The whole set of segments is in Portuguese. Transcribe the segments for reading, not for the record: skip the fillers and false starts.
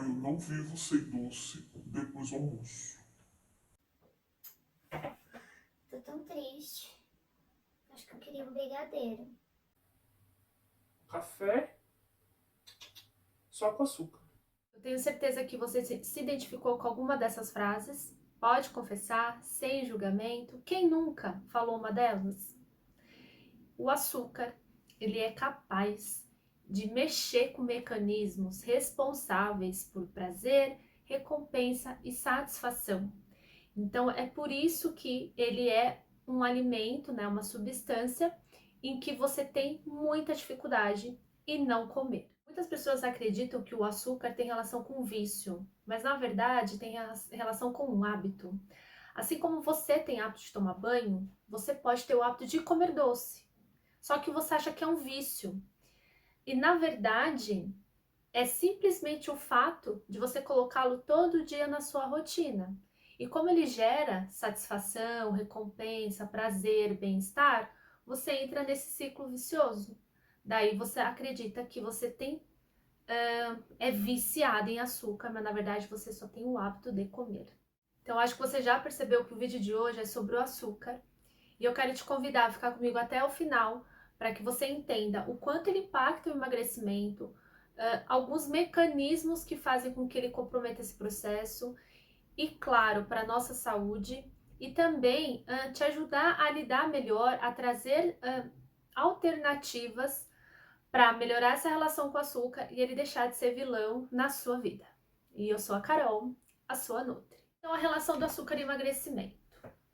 eu não vivo sem doce depois do almoço. Tô tão triste. Acho que eu queria um brigadeiro. Café só com açúcar. Eu tenho certeza que você se identificou com alguma dessas frases. Pode confessar, sem julgamento. Quem nunca falou uma delas? O açúcar, ele é capaz de mexer com mecanismos responsáveis por prazer, recompensa e satisfação. Então, é por isso que ele é um alimento, né, uma substância em que você tem muita dificuldade em não comer. Muitas pessoas acreditam que o açúcar tem relação com vício, mas na verdade tem relação com um hábito. Assim como você tem hábito de tomar banho, você pode ter o hábito de comer doce. Só que você acha que é um vício. E na verdade, é simplesmente o fato de você colocá-lo todo dia na sua rotina. E como ele gera satisfação, recompensa, prazer, bem-estar, você entra nesse ciclo vicioso. Daí você acredita que você é viciado em açúcar, mas na verdade você só tem o hábito de comer. Então acho que você já percebeu que o vídeo de hoje é sobre o açúcar. E eu quero te convidar a ficar comigo até o final, para que você entenda o quanto ele impacta o emagrecimento, alguns mecanismos que fazem com que ele comprometa esse processo, e claro, para a nossa saúde, e também te ajudar a lidar melhor, a trazer alternativas para melhorar essa relação com o açúcar e ele deixar de ser vilão na sua vida. E eu sou a Carol, a sua Nutri. Então, a relação do açúcar e emagrecimento.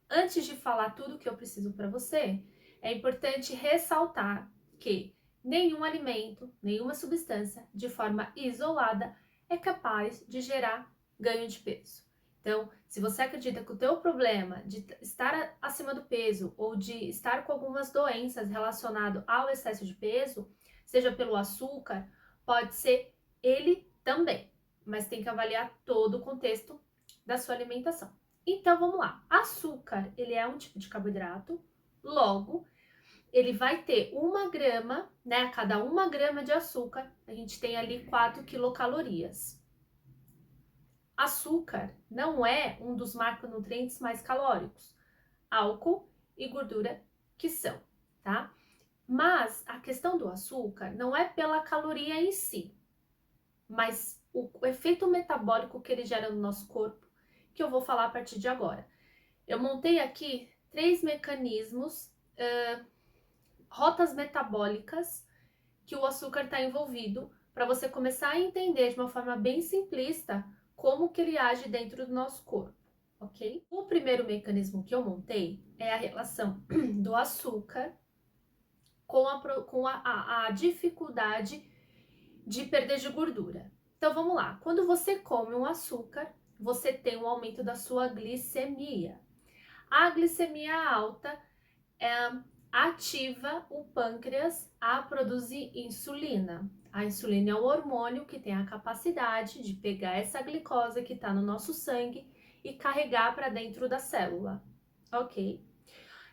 Antes de falar tudo que eu preciso para você, é importante ressaltar que nenhum alimento, nenhuma substância, de forma isolada, é capaz de gerar ganho de peso. Então, se você acredita que o teu problema de estar acima do peso ou de estar com algumas doenças relacionadas ao excesso de peso, seja pelo açúcar, pode ser ele também, mas tem que avaliar todo o contexto da sua alimentação. Então vamos lá, açúcar, ele é um tipo de carboidrato, logo, ele vai ter 1 grama, né, a cada 1 grama de açúcar, a gente tem ali 4 quilocalorias. Açúcar não é um dos macronutrientes mais calóricos, álcool e gordura que são, tá? Mas a questão do açúcar não é pela caloria em si, mas o efeito metabólico que ele gera no nosso corpo, que eu vou falar a partir de agora. Eu montei aqui 3 mecanismos, rotas metabólicas que o açúcar está envolvido, para você começar a entender de uma forma bem simplista como que ele age dentro do nosso corpo, ok? O primeiro mecanismo que eu montei é a relação do açúcar com a dificuldade de perder de gordura. Então vamos lá, quando você come um açúcar, você tem um aumento da sua glicemia. A glicemia alta ativa o pâncreas a produzir insulina. A insulina é um hormônio que tem a capacidade de pegar essa glicose que está no nosso sangue e carregar para dentro da célula, ok?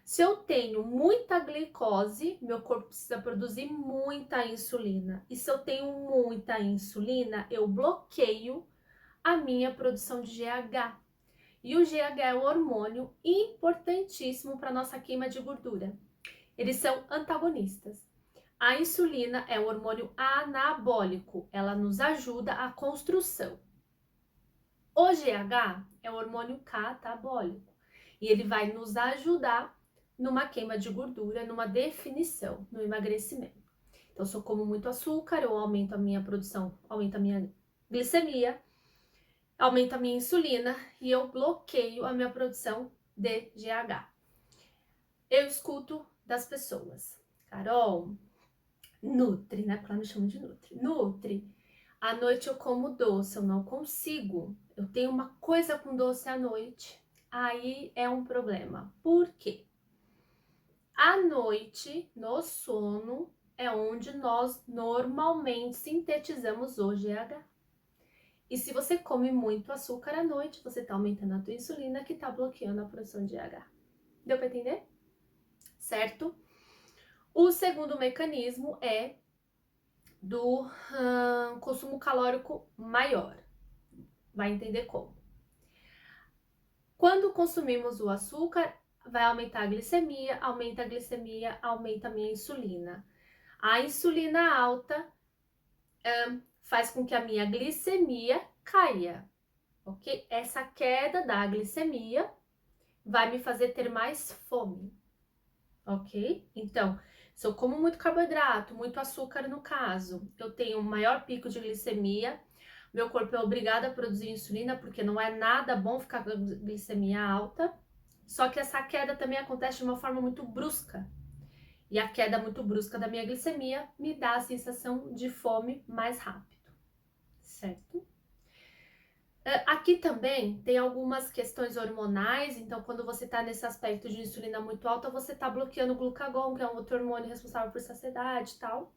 Se eu tenho muita glicose, meu corpo precisa produzir muita insulina. E se eu tenho muita insulina, eu bloqueio a minha produção de GH. E o GH é um hormônio importantíssimo para a nossa queima de gordura. Eles são antagonistas. A insulina é um hormônio anabólico, ela nos ajuda à construção. O GH é um hormônio catabólico e ele vai nos ajudar numa queima de gordura, numa definição, no emagrecimento. Então, se eu como muito açúcar, eu aumento a minha produção, aumento a minha glicemia, aumento a minha insulina e eu bloqueio a minha produção de GH. Eu escuto das pessoas, Carol, Nutri, né? Porque ela me chama de Nutri. Nutri, à noite eu como doce, eu não consigo. Eu tenho uma coisa com doce à noite. Aí é um problema. Por quê? À noite, no sono, é onde nós normalmente sintetizamos o GH. E se você come muito açúcar à noite, você está aumentando a tua insulina que está bloqueando a produção de GH. Deu para entender? Certo? O segundo mecanismo é do consumo calórico maior. vai entender como. Quando consumimos o açúcar, vai aumentar a glicemia, aumenta a minha insulina. A insulina alta faz com que a minha glicemia caia, ok? Essa queda da glicemia vai me fazer ter mais fome, ok? Então, se eu como muito carboidrato, muito açúcar no caso, eu tenho um maior pico de glicemia, meu corpo é obrigado a produzir insulina, porque não é nada bom ficar com a glicemia alta, só que essa queda também acontece de uma forma muito brusca. E a queda muito brusca da minha glicemia me dá a sensação de fome mais rápido, certo? Aqui também tem algumas questões hormonais, então quando você está nesse aspecto de insulina muito alta, você está bloqueando o glucagon, que é um outro hormônio responsável por saciedade e tal,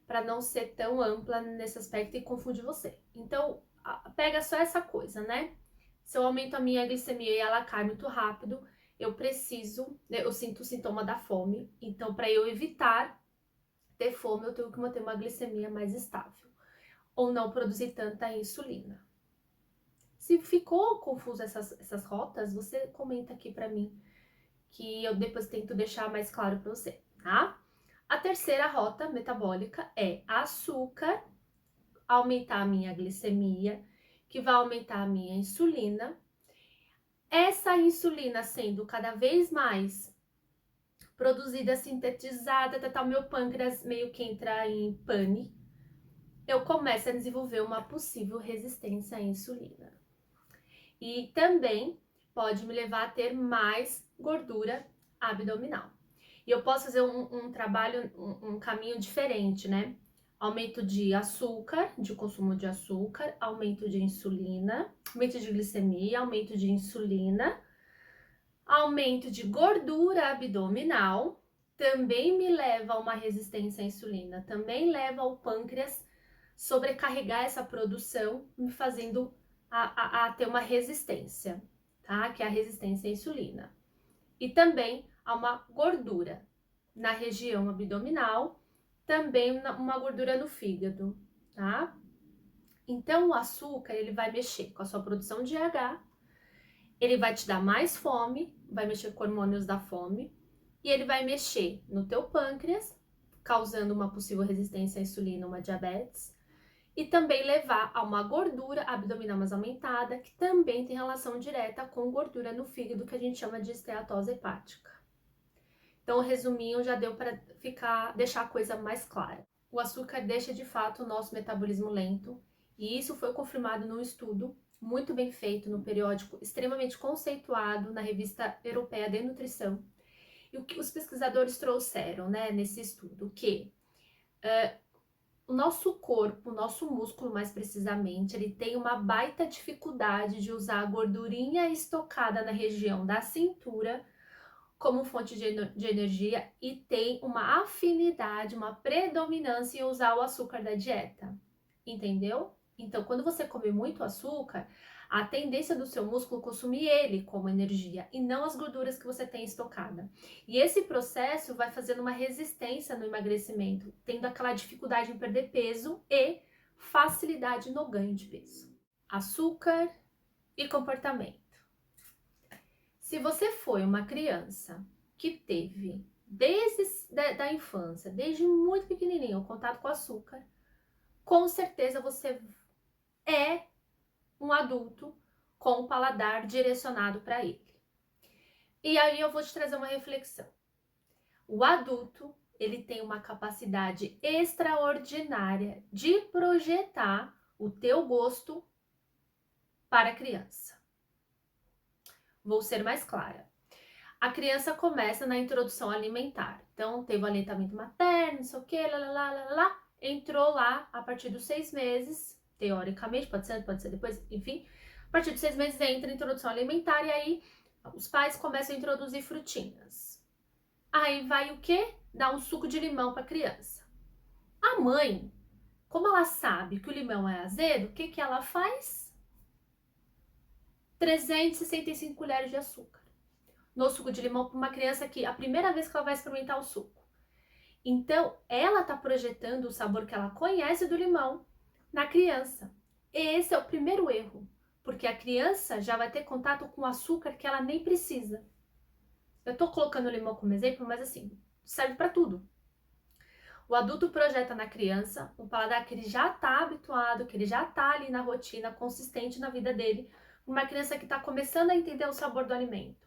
para não ser tão ampla nesse aspecto e confundir você. Então, pega só essa coisa, né? Se eu aumento a minha glicemia e ela cai muito rápido, eu sinto o sintoma da fome, então para eu evitar ter fome, eu tenho que manter uma glicemia mais estável, ou não produzir tanta insulina. Se ficou confuso essas rotas, você comenta aqui para mim, que eu depois tento deixar mais claro para você, tá? A terceira rota metabólica é açúcar, aumentar a minha glicemia, que vai aumentar a minha insulina. Essa insulina sendo cada vez mais produzida, sintetizada, o meu pâncreas meio que entra em pane, eu começo a desenvolver uma possível resistência à insulina. E também pode me levar a ter mais gordura abdominal. E eu posso fazer um trabalho, um caminho diferente, né? Aumento de açúcar, de consumo de açúcar, aumento de insulina, aumento de glicemia, aumento de insulina, aumento de gordura abdominal, também me leva a uma resistência à insulina, também leva ao pâncreas sobrecarregar essa produção, me fazendo a ter uma resistência, tá? Que é a resistência à insulina. E também há uma gordura na região abdominal, também uma gordura no fígado, tá? Então, o açúcar, ele vai mexer com a sua produção de H, ele vai te dar mais fome, vai mexer com hormônios da fome, e ele vai mexer no teu pâncreas, causando uma possível resistência à insulina, uma diabetes, e também levar a uma gordura abdominal mais aumentada, que também tem relação direta com gordura no fígado, que a gente chama de esteatose hepática. Então, o resuminho já deu para deixar a coisa mais clara. O açúcar deixa de fato o nosso metabolismo lento, e isso foi confirmado num estudo muito bem feito no periódico extremamente conceituado na revista europeia de nutrição. E o que os pesquisadores trouxeram, né, nesse estudo, que o nosso corpo, o nosso músculo mais precisamente, ele tem uma baita dificuldade de usar a gordurinha estocada na região da cintura como fonte de energia e tem uma afinidade, uma predominância em usar o açúcar da dieta, entendeu? Então, quando você come muito açúcar, a tendência do seu músculo consumir ele como energia e não as gorduras que você tem estocada. E esse processo vai fazendo uma resistência no emagrecimento, tendo aquela dificuldade em perder peso e facilidade no ganho de peso. Açúcar e comportamento. Se você foi uma criança que teve desde da infância, desde muito pequenininho, contato com açúcar, com certeza você é um adulto com o paladar direcionado para ele. E aí eu vou te trazer uma reflexão. O adulto, ele tem uma capacidade extraordinária de projetar o teu gosto para a criança. Vou ser mais clara. A criança começa na introdução alimentar. Então, teve o aleitamento materno, não sei o que, entrou lá a partir dos 6 meses, teoricamente, pode ser depois, enfim. A partir dos 6 meses entra a introdução alimentar e aí os pais começam a introduzir frutinhas. Aí vai o quê? Dar um suco de limão para a criança. A mãe, como ela sabe que o limão é azedo, o que que ela faz? 365 colheres de açúcar no suco de limão para uma criança que a primeira vez que ela vai experimentar o suco. Então, ela está projetando o sabor que ela conhece do limão na criança. Esse é o primeiro erro. Porque a criança já vai ter contato com açúcar que ela nem precisa. Eu tô colocando o limão como exemplo, mas assim, serve para tudo. O adulto projeta na criança um paladar que ele já está habituado, que ele já está ali na rotina, consistente na vida dele. Uma criança que está começando a entender o sabor do alimento.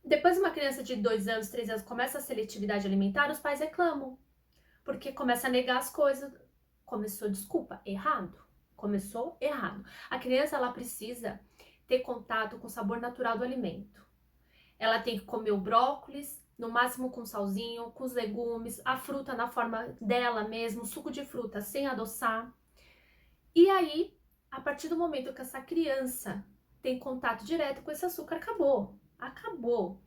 Depois uma criança de 2 anos, 3 anos começa a seletividade alimentar, os pais reclamam. Porque começa a negar as coisas. Errado. Começou errado. A criança, ela precisa ter contato com o sabor natural do alimento. Ela tem que comer o brócolis, no máximo com salzinho, com os legumes, a fruta na forma dela mesmo, suco de fruta sem adoçar. E aí, a partir do momento que essa criança tem contato direto com esse açúcar, acabou.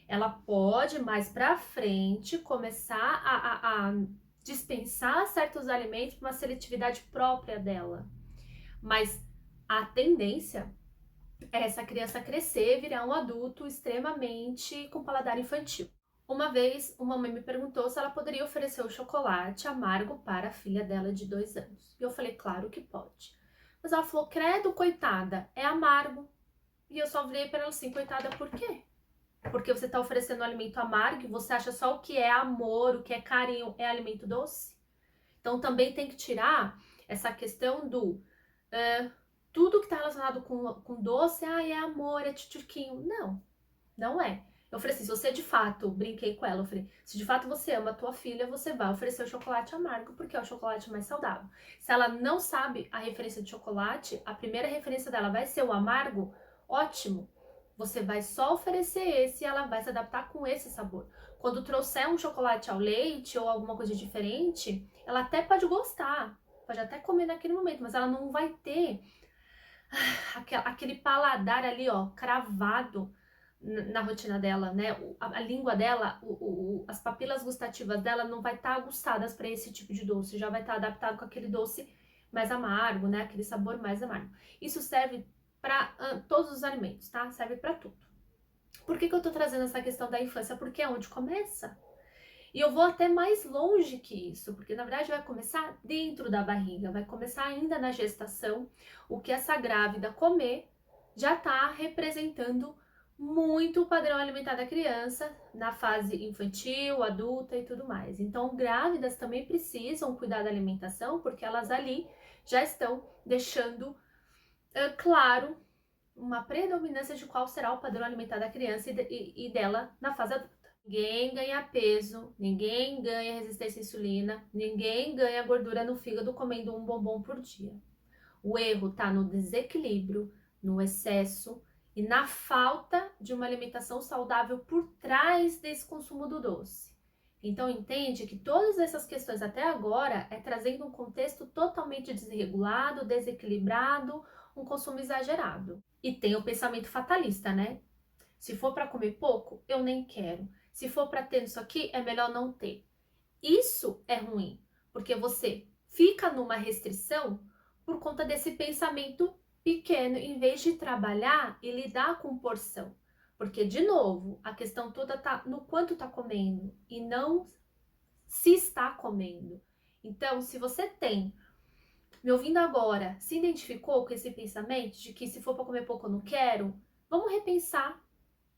Ela pode mais pra frente começar a dispensar certos alimentos para uma seletividade própria dela. Mas a tendência é essa criança crescer, virar um adulto extremamente com paladar infantil. Uma vez, uma mãe me perguntou se ela poderia oferecer o chocolate amargo para a filha dela de 2 anos. E eu falei, claro que pode. Mas ela falou, credo, coitada, é amargo. E eu só virei para ela assim, coitada, por quê? Porque você está oferecendo um alimento amargo e você acha só o que é amor, o que é carinho, é alimento doce? Então também tem que tirar essa questão do tudo que está relacionado com doce, é amor, é tchutchuquinho. Não é. Eu falei assim, se você de fato, brinquei com ela, eu falei, se de fato você ama a tua filha, você vai oferecer o chocolate amargo, porque é o chocolate mais saudável. Se ela não sabe a referência de chocolate, a primeira referência dela vai ser o amargo, ótimo. Você vai só oferecer esse e ela vai se adaptar com esse sabor. Quando trouxer um chocolate ao leite ou alguma coisa diferente, ela até pode gostar, pode até comer naquele momento, mas ela não vai ter aquele paladar ali, ó, cravado na rotina dela, né? A língua dela, as papilas gustativas dela não vai estar aguçadas para esse tipo de doce, já vai estar adaptado com aquele doce mais amargo, né? Aquele sabor mais amargo. Isso serve para todos os alimentos, tá? Serve para tudo. Por que eu tô trazendo essa questão da infância? Porque é onde começa. E eu vou até mais longe que isso, porque na verdade vai começar dentro da barriga, vai começar ainda na gestação. O que essa grávida comer já está representando muito o padrão alimentar da criança na fase infantil, adulta e tudo mais. Então, grávidas também precisam cuidar da alimentação, porque elas ali já estão deixando claro uma predominância de qual será o padrão alimentar da criança e dela na fase adulta. Ninguém ganha peso, ninguém ganha resistência à insulina, ninguém ganha gordura no fígado comendo um bombom por dia. O erro está no desequilíbrio, no excesso e na falta de uma alimentação saudável por trás desse consumo do doce. Então entende que todas essas questões até agora é trazendo um contexto totalmente desregulado, desequilibrado, um consumo exagerado. E tem o pensamento fatalista, né? Se for para comer pouco, eu nem quero. Se for para ter isso aqui, é melhor não ter. Isso é ruim, porque você fica numa restrição por conta desse pensamento pequeno, em vez de trabalhar e lidar com porção. Porque, de novo, a questão toda tá no quanto tá comendo e não se está comendo. Então, se você tem, me ouvindo agora, se identificou com esse pensamento de que se for para comer pouco eu não quero, vamos repensar.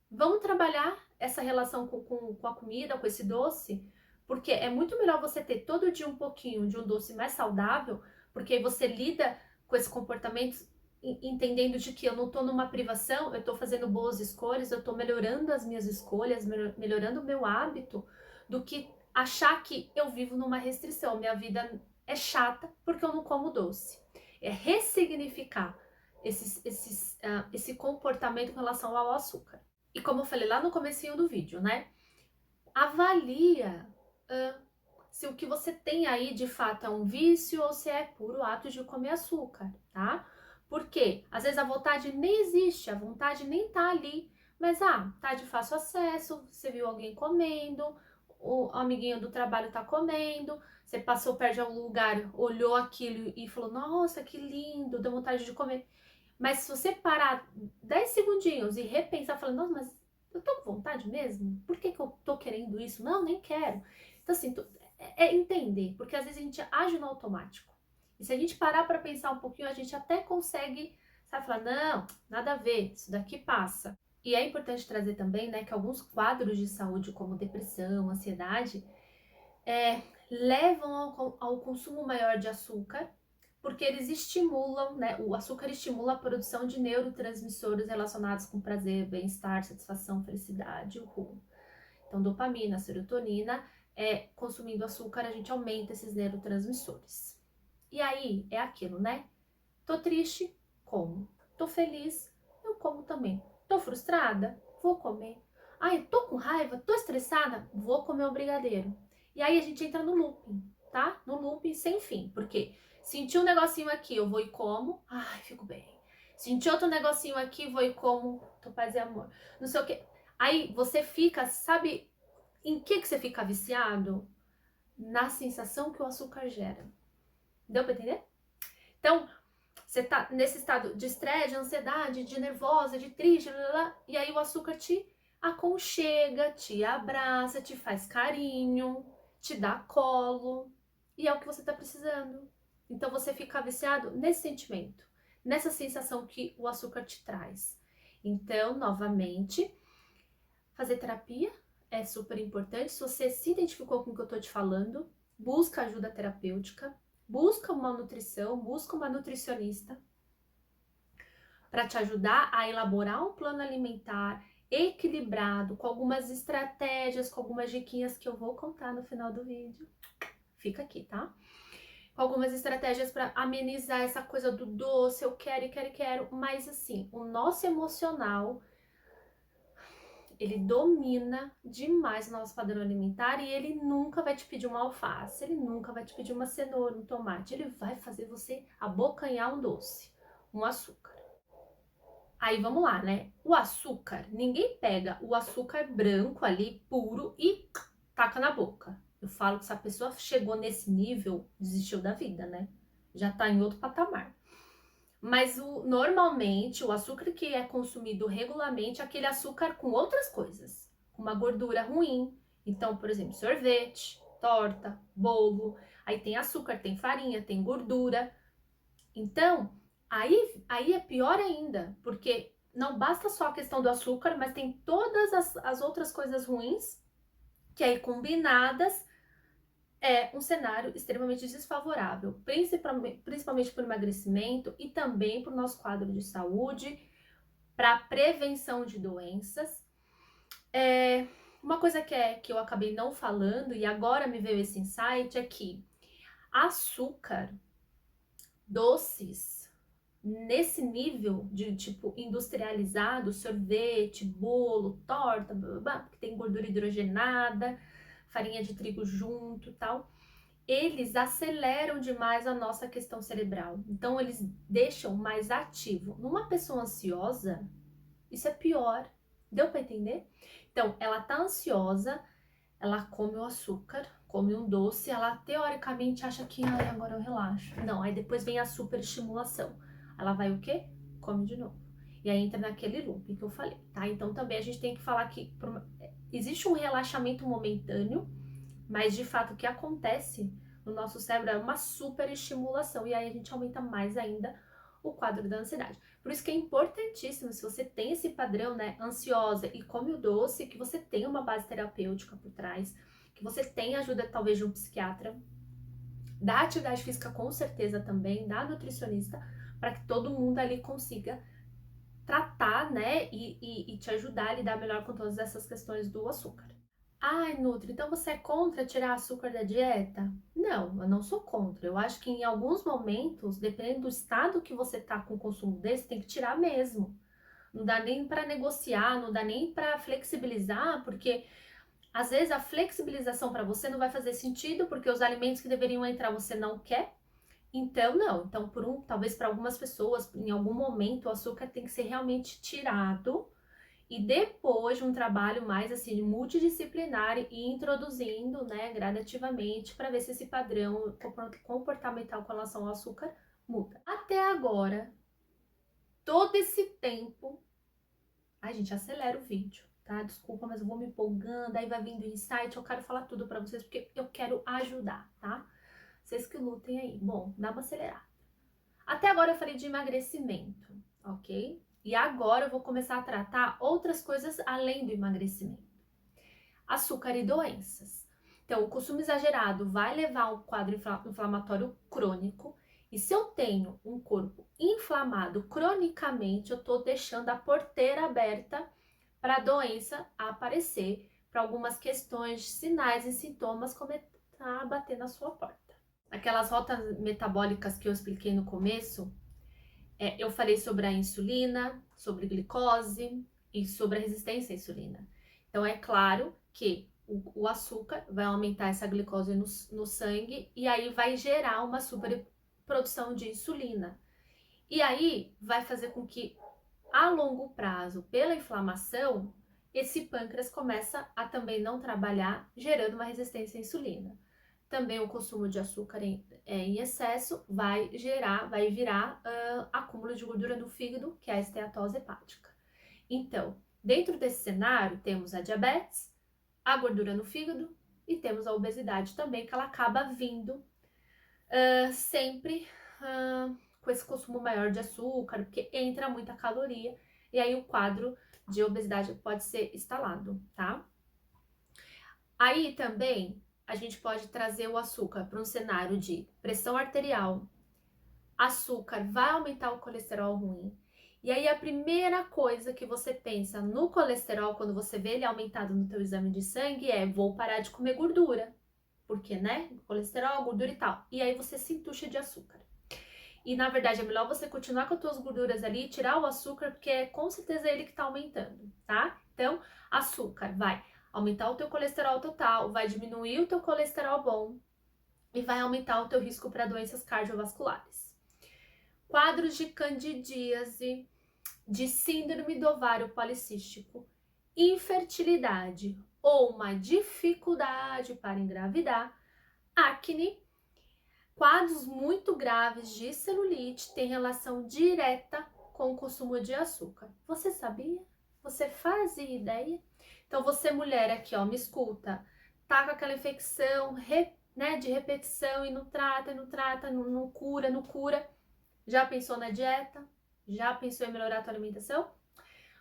Vamos trabalhar essa relação com a comida, com esse doce, porque é muito melhor você ter todo dia um pouquinho de um doce mais saudável, porque aí você lida com esse comportamento entendendo de que eu não estou numa privação, eu estou fazendo boas escolhas, eu estou melhorando as minhas escolhas, melhorando o meu hábito, do que achar que eu vivo numa restrição, minha vida é chata porque eu não como doce. É ressignificar esse comportamento com relação ao açúcar. E como eu falei lá no comecinho do vídeo, né? Avalia se o que você tem aí de fato é um vício ou se é puro ato de comer açúcar, tá? Porque às vezes a vontade nem existe, a vontade nem tá ali, mas tá de fácil acesso, você viu alguém comendo, o amiguinho do trabalho tá comendo, você passou perto de algum lugar, olhou aquilo e falou, nossa, que lindo, deu vontade de comer. Mas se você parar 10 segundinhos e repensar, falando, nossa, mas eu tô com vontade mesmo? Por que eu tô querendo isso? Não, nem quero. Então, assim, é entender, porque às vezes a gente age no automático. E se a gente parar para pensar um pouquinho, a gente até consegue Você vai falar, não, nada a ver, isso daqui passa. E é importante trazer também, né, que alguns quadros de saúde, como depressão, ansiedade, levam ao consumo maior de açúcar, porque eles estimulam, né, o açúcar estimula a produção de neurotransmissores relacionados com prazer, bem-estar, satisfação, felicidade, o rumo. Então, dopamina, serotonina, consumindo açúcar, a gente aumenta esses neurotransmissores. E aí, é aquilo, né? Tô triste, como. Tô feliz, eu como também. Tô frustrada, vou comer. Ai, tô com raiva, tô estressada, vou comer um brigadeiro. E aí a gente entra no looping, tá? No looping sem fim, porque senti um negocinho aqui, eu vou e como, ai, fico bem. Senti outro negocinho aqui, vou e como, tô paz e amor. Não sei o quê. Aí você fica, sabe, em que você fica viciado? Na sensação que o açúcar gera. Deu pra entender? Então, você tá nesse estado de estresse, de ansiedade, de nervosa, de triste, blá, blá, blá, e aí o açúcar te aconchega, te abraça, te faz carinho, te dá colo, e é o que você tá precisando. Então você fica viciado nesse sentimento, nessa sensação que o açúcar te traz. Então, novamente, fazer terapia é super importante. Se você se identificou com o que eu tô te falando, busca ajuda terapêutica, busca uma nutrição, busca uma nutricionista para te ajudar a elaborar um plano alimentar equilibrado, com algumas estratégias, com algumas diquinhas que eu vou contar no final do vídeo. Fica aqui, tá? Com algumas estratégias para amenizar essa coisa do doce, eu quero e quero e quero, mas assim, o nosso emocional, ele domina demais o nosso padrão alimentar e ele nunca vai te pedir uma alface, ele nunca vai te pedir uma cenoura, um tomate, ele vai fazer você abocanhar um doce, um açúcar. Aí vamos lá, né? O açúcar, ninguém pega o açúcar branco ali, puro, e taca na boca. Eu falo que se a pessoa chegou nesse nível, desistiu da vida, né? Já tá em outro patamar. Mas normalmente o açúcar que é consumido regularmente é aquele açúcar com outras coisas, com uma gordura ruim. Então, por exemplo, sorvete, torta, bolo, aí tem açúcar, tem farinha, tem gordura. Então, aí é pior ainda, porque não basta só a questão do açúcar, mas tem todas as outras coisas ruins, que aí combinadas é um cenário extremamente desfavorável, principalmente para o emagrecimento e também para o nosso quadro de saúde, para a prevenção de doenças. Uma coisa que eu acabei não falando e agora me veio esse insight é que açúcar, doces, nesse nível de tipo industrializado, sorvete, bolo, torta, blá, blá, blá, que tem gordura hidrogenada, farinha de trigo junto, tal, eles aceleram demais a nossa questão cerebral. Então eles deixam mais ativo. Numa pessoa ansiosa, isso é pior. Deu para entender? Então, ela tá ansiosa, ela come o açúcar, come um doce, ela teoricamente acha que agora eu relaxo. Não, aí depois vem a super estimulação. Ela vai o quê? Come de novo. E aí entra naquele loop que eu falei, tá? Então também a gente tem que falar que existe um relaxamento momentâneo, mas de fato o que acontece no nosso cérebro é uma super estimulação. E aí a gente aumenta mais ainda o quadro da ansiedade. Por isso que é importantíssimo, se você tem esse padrão, né, ansiosa e come o doce, que você tenha uma base terapêutica por trás, que você tenha ajuda talvez de um psiquiatra, da atividade física com certeza também, da nutricionista, para que todo mundo ali consiga tratar, né, e te ajudar a lidar melhor com todas essas questões do açúcar. Ai, Nutri, então você é contra tirar açúcar da dieta? Não, eu não sou contra. Eu acho que em alguns momentos, dependendo do estado que você tá com o consumo desse, tem que tirar mesmo. Não dá nem para negociar, não dá nem para flexibilizar, porque às vezes a flexibilização para você não vai fazer sentido, porque os alimentos que deveriam entrar você não quer. Então, não. Então, talvez para algumas pessoas, em algum momento, o açúcar tem que ser realmente tirado. E depois de um trabalho mais assim multidisciplinar e introduzindo, né, gradativamente para ver se esse padrão comportamental com relação ao açúcar muda. Até agora, todo esse tempo, a gente acelera o vídeo, tá? Desculpa, mas eu vou me empolgando, aí vai vindo insight, eu quero falar tudo para vocês porque eu quero ajudar, tá? Vocês que lutem aí. Bom, dá uma acelerada. Até agora eu falei de emagrecimento. ok? E agora eu vou começar a tratar outras coisas além do emagrecimento. Açúcar e doenças. Então, o consumo exagerado vai levar a um quadro inflamatório crônico. E se eu tenho um corpo inflamado cronicamente, eu estou deixando a porteira aberta para a doença aparecer, para algumas questões, sinais e sintomas começar a bater na sua porta. Aquelas rotas metabólicas que eu expliquei no começo, eu falei sobre a insulina, sobre glicose e sobre a resistência à insulina. Então, é claro que o açúcar vai aumentar essa glicose no sangue e aí vai gerar uma superprodução de insulina. E aí vai fazer com que, a longo prazo, pela inflamação, esse pâncreas começa a também não trabalhar, gerando uma resistência à insulina. Também o consumo de açúcar em excesso vai virar acúmulo de gordura no fígado, que é a esteatose hepática. Então, dentro desse cenário, temos a diabetes, a gordura no fígado e temos a obesidade também, que ela acaba vindo sempre com esse consumo maior de açúcar, porque entra muita caloria e aí o quadro de obesidade pode ser instalado, tá? Aí também a gente pode trazer o açúcar para um cenário de pressão arterial. Açúcar vai aumentar o colesterol ruim. E aí a primeira coisa que você pensa no colesterol, quando você vê ele aumentado no teu exame de sangue, é: vou parar de comer gordura. Porque, né? Colesterol, gordura e tal. E aí você se entuxa de açúcar. E na verdade é melhor você continuar com as tuas gorduras ali, tirar o açúcar, porque é com certeza ele que tá aumentando, tá? Então, açúcar vai aumentar o teu colesterol total, vai diminuir o teu colesterol bom e vai aumentar o teu risco para doenças cardiovasculares. Quadros de candidíase, de síndrome do ovário policístico, infertilidade ou uma dificuldade para engravidar, acne, quadros muito graves de celulite têm relação direta com o consumo de açúcar. Você sabia? Você fazia ideia? Então, você mulher aqui, ó, me escuta, tá com aquela infecção, né, de repetição e não trata, não cura. Já pensou na dieta? Já pensou em melhorar a tua alimentação?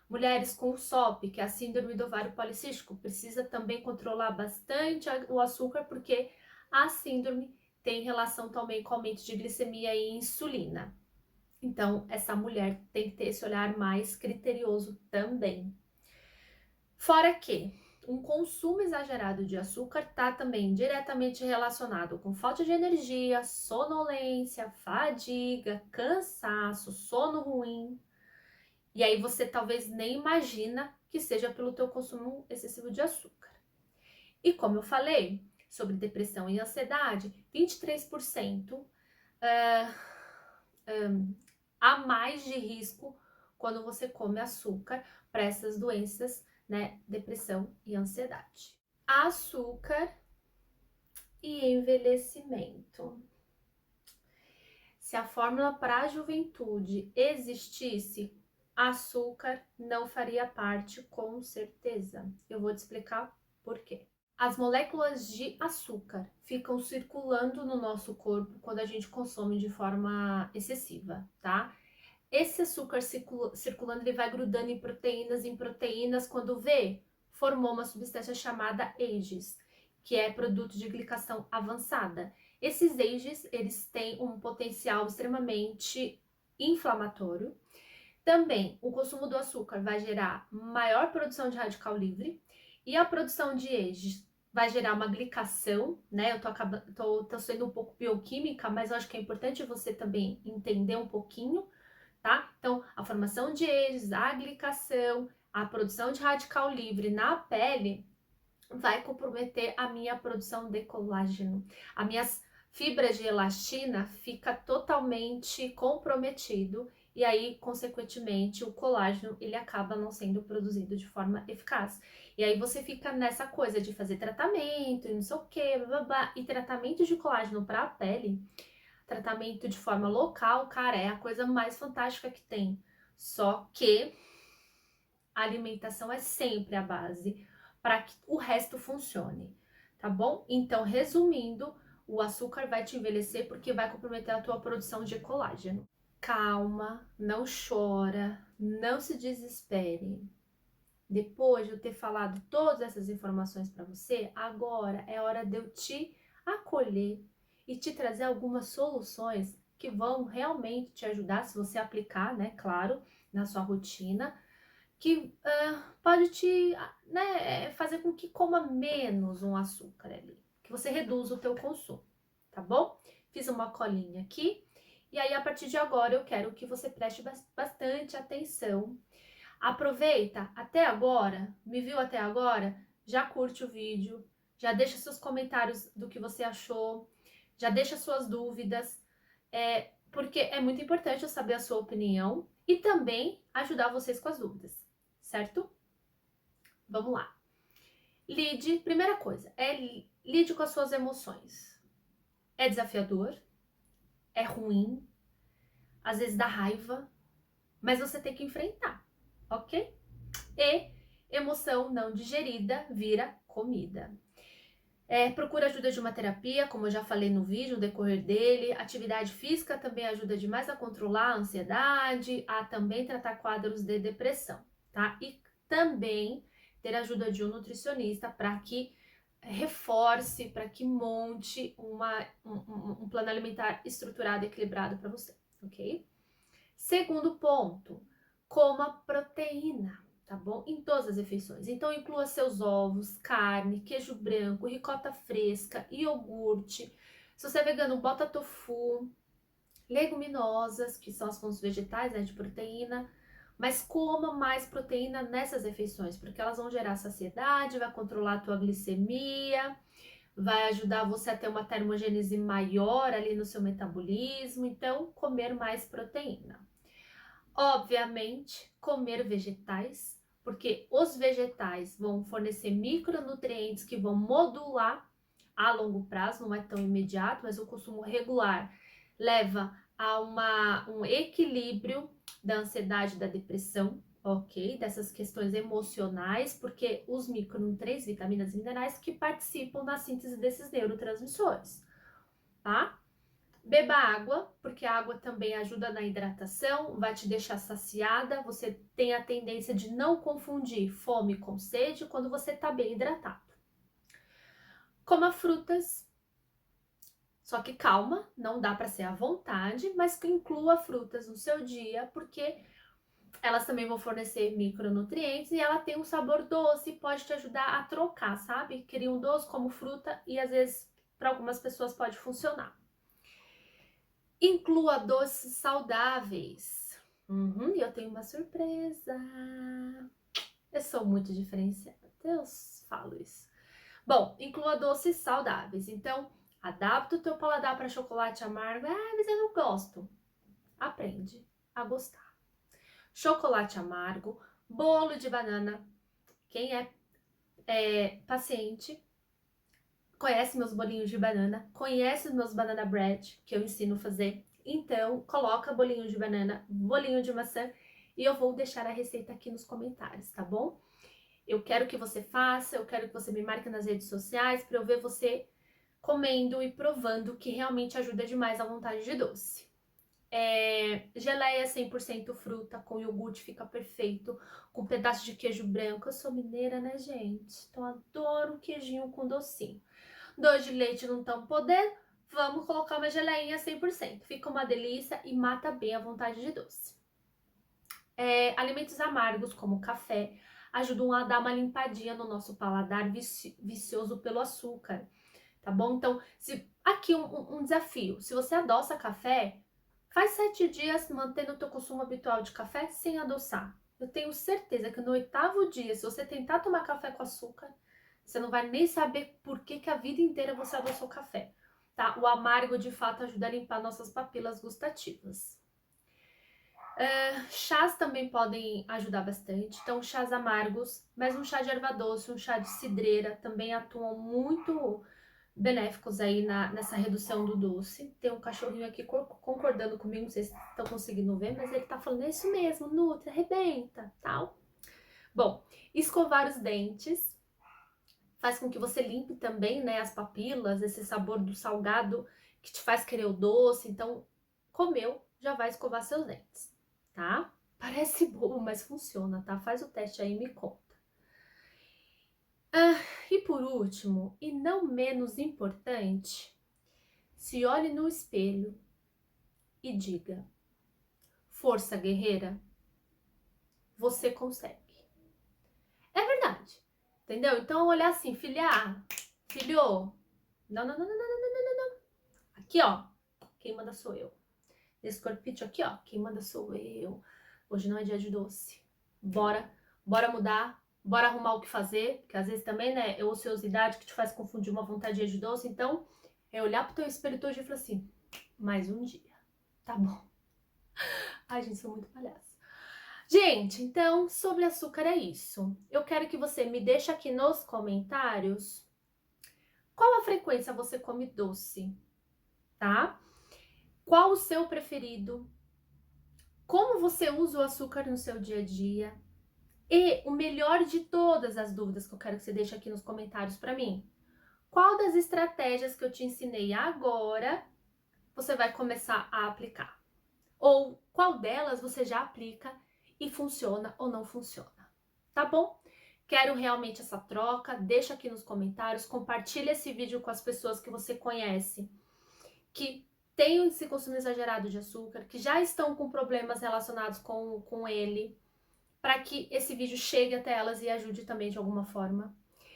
Mulheres com SOP, que é a síndrome do ovário policístico, precisa também controlar bastante o açúcar, porque a síndrome tem relação também com aumento de glicemia e insulina. Então, essa mulher tem que ter esse olhar mais criterioso também. Fora que um consumo exagerado de açúcar está também diretamente relacionado com falta de energia, sonolência, fadiga, cansaço, sono ruim. E aí você talvez nem imagina que seja pelo teu consumo excessivo de açúcar. E como eu falei sobre depressão e ansiedade, 23% a mais de risco quando você come açúcar para essas doenças, né, depressão e ansiedade. Açúcar e envelhecimento. Se a fórmula para a juventude existisse, açúcar não faria parte, com certeza. Eu vou te explicar por quê. As moléculas de açúcar ficam circulando no nosso corpo quando a gente consome de forma excessiva, tá? Esse açúcar circulando, ele vai grudando em proteínas, quando vê, formou uma substância chamada AGEs, que é produto de glicação avançada. Esses AGEs, eles têm um potencial extremamente inflamatório. Também, o consumo do açúcar vai gerar maior produção de radical livre e a produção de AGEs vai gerar uma glicação, né? Eu tô sendo um pouco bioquímica, mas eu acho que é importante você também entender um pouquinho, tá? Então, a formação de AGEs, a glicação, a produção de radical livre na pele vai comprometer a minha produção de colágeno. As minhas fibras de elastina fica totalmente comprometido e aí, consequentemente, o colágeno ele acaba não sendo produzido de forma eficaz. E aí você fica nessa coisa de fazer tratamento e não sei o que, e tratamento de colágeno para a pele, tratamento de forma local, cara, é a coisa mais fantástica que tem. Só que a alimentação é sempre a base para que o resto funcione, tá bom? Então, resumindo, o açúcar vai te envelhecer porque vai comprometer a tua produção de colágeno. calma, não chora, não se desespere. Depois de eu ter falado todas essas informações para você, agora é hora de eu te acolher e te trazer algumas soluções que vão realmente te ajudar, se você aplicar, né, claro, na sua rotina, que pode te, né, fazer com que coma menos um açúcar ali, que você reduza o teu consumo, tá bom? Fiz uma colinha aqui, e aí a partir de agora eu quero que você preste bastante atenção. Aproveita até agora, me viu até agora? Já curte o vídeo, já deixa seus comentários do que você achou, já deixa suas dúvidas, porque é muito importante eu saber a sua opinião e também ajudar vocês com as dúvidas, certo? Vamos lá. Primeira coisa, lide com as suas emoções. É desafiador, é ruim, às vezes dá raiva, mas você tem que enfrentar, ok? E emoção não digerida vira comida. Procura ajuda de uma terapia, como eu já falei no vídeo, no decorrer dele. Atividade física também ajuda demais a controlar a ansiedade, a também tratar quadros de depressão, tá? E também ter ajuda de um nutricionista para que reforce, para que monte um plano alimentar estruturado e equilibrado para você, ok? Segundo ponto, coma proteína, tá bom? Em todas as refeições. Então, inclua seus ovos, carne, queijo branco, ricota fresca, iogurte. Se você é vegano, bota tofu, leguminosas, que são as fontes vegetais, né, de proteína. Mas coma mais proteína nessas refeições, porque elas vão gerar saciedade, vai controlar a tua glicemia, vai ajudar você a ter uma termogênese maior ali no seu metabolismo. Então, comer mais proteína. Obviamente, comer vegetais, porque os vegetais vão fornecer micronutrientes que vão modular a longo prazo, não é tão imediato, mas o consumo regular leva a um equilíbrio da ansiedade e da depressão, ok? Dessas questões emocionais, porque os micronutrientes, vitaminas e minerais que participam na síntese desses neurotransmissores, tá? Beba água, porque a água também ajuda na hidratação, vai te deixar saciada. Você tem a tendência de não confundir fome com sede quando você está bem hidratado. Coma frutas, só que calma, não dá para ser à vontade, mas que inclua frutas no seu dia, porque elas também vão fornecer micronutrientes e ela tem um sabor doce, pode te ajudar a trocar, sabe? Queria um doce como fruta e às vezes para algumas pessoas pode funcionar. Inclua doces saudáveis. E eu tenho uma surpresa. Eu sou muito diferenciada. Eu falo isso. Bom, inclua doces saudáveis. Então, adapta o teu paladar para chocolate amargo. Mas eu não gosto. Aprende a gostar. Chocolate amargo, bolo de banana. Quem é paciente conhece meus bolinhos de banana, conhece os meus banana bread, que eu ensino a fazer. Então, coloca bolinho de banana, bolinho de maçã, e eu vou deixar a receita aqui nos comentários, tá bom? Eu quero que você faça, eu quero que você me marque nas redes sociais para eu ver você comendo e provando, que realmente ajuda demais a vontade de doce. Geleia 100% fruta, com iogurte fica perfeito, com pedaço de queijo branco. Eu sou mineira, né, gente? Então, adoro queijinho com docinho. Doce de leite não estão podendo, vamos colocar uma geleinha 100%. Fica uma delícia e mata bem a vontade de doce. Alimentos amargos, como café, ajudam a dar uma limpadinha no nosso paladar vicioso pelo açúcar, tá bom? Então, aqui um desafio. Se você adoça café, faz 7 dias mantendo o teu consumo habitual de café sem adoçar. Eu tenho certeza que no 8º dia, se você tentar tomar café com açúcar, você não vai nem saber por que a vida inteira você adoçou café, tá? O amargo, de fato, ajuda a limpar nossas papilas gustativas. Chás também podem ajudar bastante. Então, chás amargos, mas um chá de erva doce, um chá de cidreira também atuam muito benéficos aí nessa redução do doce. Tem um cachorrinho aqui concordando comigo, não sei se estão conseguindo ver, mas ele tá falando, é isso mesmo, Nutri, arrebenta, tal. Bom, escovar os dentes faz com que você limpe também, né, as papilas, esse sabor do salgado que te faz querer o doce. Então, comeu, já vai escovar seus dentes, tá? Parece bobo, mas funciona, tá? Faz o teste aí e me conta. E por último, e não menos importante, se olhe no espelho e diga: força, guerreira, você consegue. É verdade, entendeu? Então olhar assim, filho, não, não, não, não, não, não, não, não. Aqui, ó, quem manda sou eu. Esse corpite aqui, ó, quem manda sou eu. Hoje não é dia de doce. Bora mudar, bora arrumar o que fazer, porque às vezes também, né, é ociosidade que te faz confundir uma vontade de doce. Então, é olhar pro teu espelho todo dia e falar assim: mais um dia, tá bom. Ai, gente, sou muito palhaça. Gente, então, sobre açúcar é isso. Eu quero que você me deixe aqui nos comentários qual a frequência você come doce, tá? Qual o seu preferido? Como você usa o açúcar no seu dia a dia? E o melhor de todas as dúvidas que eu quero que você deixe aqui nos comentários para mim. Qual das estratégias que eu te ensinei agora você vai começar a aplicar? Ou qual delas você já aplica e funciona ou não funciona? Tá bom? Quero realmente essa troca. Deixa aqui nos comentários. Compartilha esse vídeo com as pessoas que você conhece, que têm esse consumo exagerado de açúcar, que já estão com problemas relacionados com ele, para que esse vídeo chegue até elas e ajude também de alguma forma.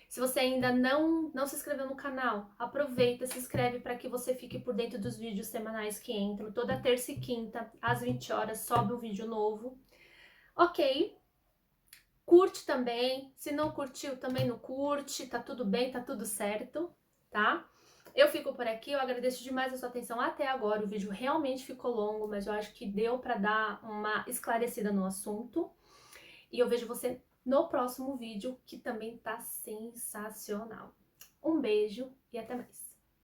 Se você ainda não se inscreveu no canal, aproveita, se inscreve para que você fique por dentro dos vídeos semanais que entram. Toda terça e quinta, às 20 horas, sobe um vídeo novo. Ok? Curte também. Se não curtiu, também não curte. Tá tudo bem, tá tudo certo, tá? Eu fico por aqui, eu agradeço demais a sua atenção até agora. O vídeo realmente ficou longo, mas eu acho que deu para dar uma esclarecida no assunto. E eu vejo você no próximo vídeo, que também tá sensacional. Um beijo e até mais!